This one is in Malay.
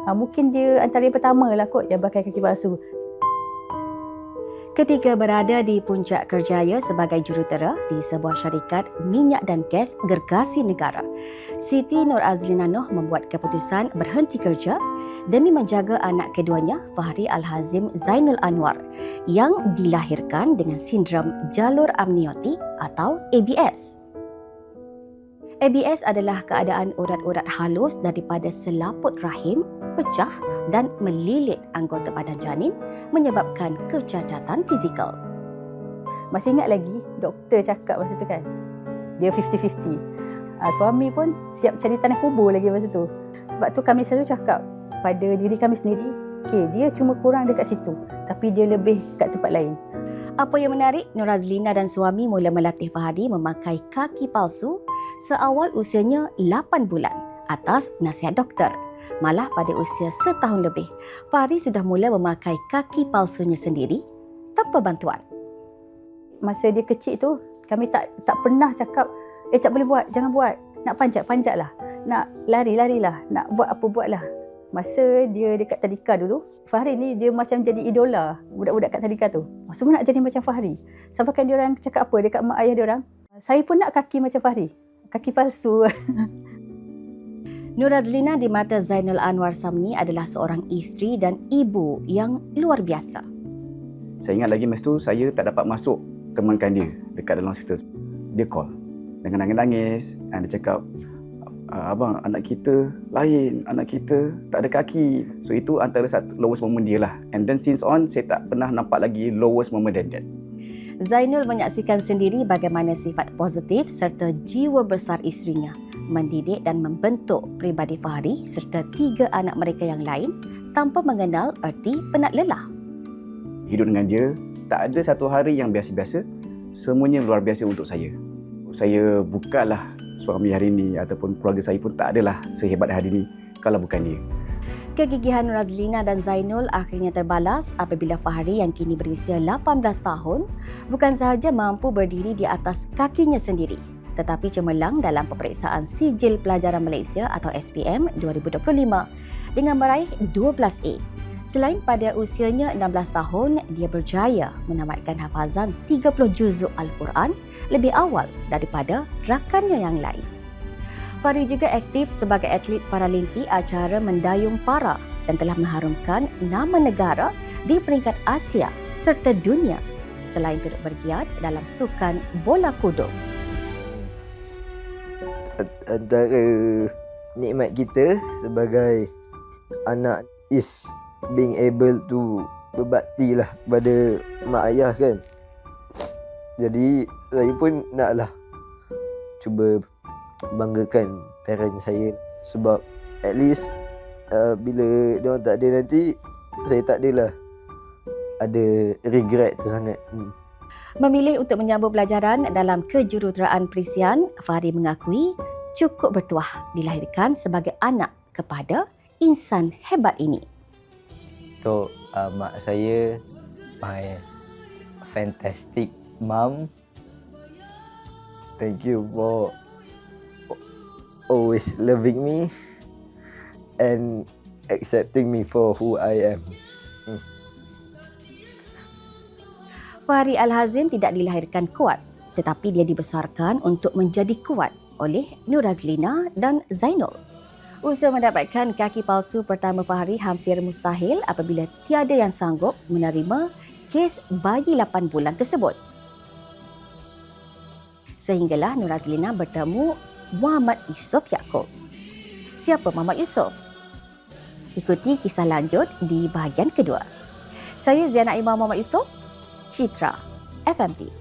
Mungkin dia antara yang pertama lah kot yang pakai kaki palsu. Ketika berada di puncak kerjaya sebagai jurutera di sebuah syarikat minyak dan gas gergasi negara, Siti Norazlina Noh membuat keputusan berhenti kerja demi menjaga anak keduanya, Fahri Al-Hazim Zainul Anwar, yang dilahirkan dengan sindrom jalur amniotik atau ABS. ABS adalah keadaan urat-urat halus daripada selaput rahim pecah dan melilit anggota badan janin menyebabkan kecacatan fizikal. Masih ingat lagi doktor cakap masa tu kan, dia 50-50. Suami pun siap cari tanah kubur lagi masa tu. Sebab tu kami selalu cakap pada diri kami sendiri, dia cuma kurang dekat situ tapi dia lebih kat tempat lain. Apa yang menarik, Norazlina dan suami mula melatih Fahri memakai kaki palsu seawal usianya 8 bulan atas nasihat doktor. Malah pada usia setahun lebih, Fahri sudah mula memakai kaki palsunya sendiri tanpa bantuan. Masa dia kecil tu, kami tak pernah cakap, tak boleh buat, jangan buat. Nak panjat-panjatlah. Nak lari-larilah. Nak buat apa buatlah. Masa dia dekat tadika dulu, Fahri ni dia macam jadi idola budak-budak kat tadika tu. Semua nak jadi macam Fahri. Sampai kan diorang cakap apa dekat mak ayah diorang, saya pun nak kaki macam Fahri. Kaki palsu. Norazlina di mata Zainul Anwar Samni adalah seorang isteri dan ibu yang luar biasa. Saya ingat lagi masa tu saya tak dapat masuk temankan dia dekat dalam hospital. Dia call dengan nangis-nangis. Dia cakap, abang, anak kita lain, anak kita tak ada kaki. So itu antara satu lowest moment dia lah. And then since on, saya tak pernah nampak lagi lowest moment than that. Zainul menyaksikan sendiri bagaimana sifat positif serta jiwa besar isterinya mendidik dan membentuk pribadi Fahri serta 3 anak mereka yang lain tanpa mengenal erti penat lelah. Hidup dengan dia, tak ada satu hari yang biasa-biasa. Semuanya luar biasa untuk saya. Saya bukanlah suami hari ini ataupun keluarga saya pun tak adalah sehebat hari ini kalau bukan dia. Kegigihan Norazlina dan Zainul akhirnya terbalas apabila Fahri yang kini berusia 18 tahun bukan sahaja mampu berdiri di atas kakinya sendiri, tetapi cemerlang dalam peperiksaan Sijil Pelajaran Malaysia atau SPM 2025 dengan meraih 12A. Selain pada usianya 16 tahun, dia berjaya menamatkan hafazan 30 juzuk Al-Quran lebih awal daripada rakannya yang lain. Fahri juga aktif sebagai atlet Paralimpi acara mendayung para dan telah mengharumkan nama negara di peringkat Asia serta dunia selain turut bergiat dalam sukan bola kudo. Antara nikmat kita sebagai anak is being able to berbakti lah kepada mak ayah kan. Jadi saya pun naklah cuba banggakan parent saya sebab at least bila diorang tak ada nanti saya tak adalah ada regret tu sangat. Memilih untuk menyambung pelajaran dalam kejuruteraan perisian, Fahri mengakui cukup bertuah dilahirkan sebagai anak kepada insan hebat ini. Untuk mak saya, my fantastic mom. Thank you for always loving me and accepting me for who I am. Fahri Al-Hazim tidak dilahirkan kuat, tetapi dia dibesarkan untuk menjadi kuat oleh Norazlina dan Zainul. Usaha mendapatkan kaki palsu pertama Fahri hampir mustahil apabila tiada yang sanggup menerima kes bayi 8 bulan tersebut. Sehinggalah Norazlina bertemu Muhammad Yusof Yaakob. Siapa Muhammad Yusof? Ikuti kisah lanjut di bahagian kedua. Saya Ziana Imam Muhammad Yusof, Citra FMP.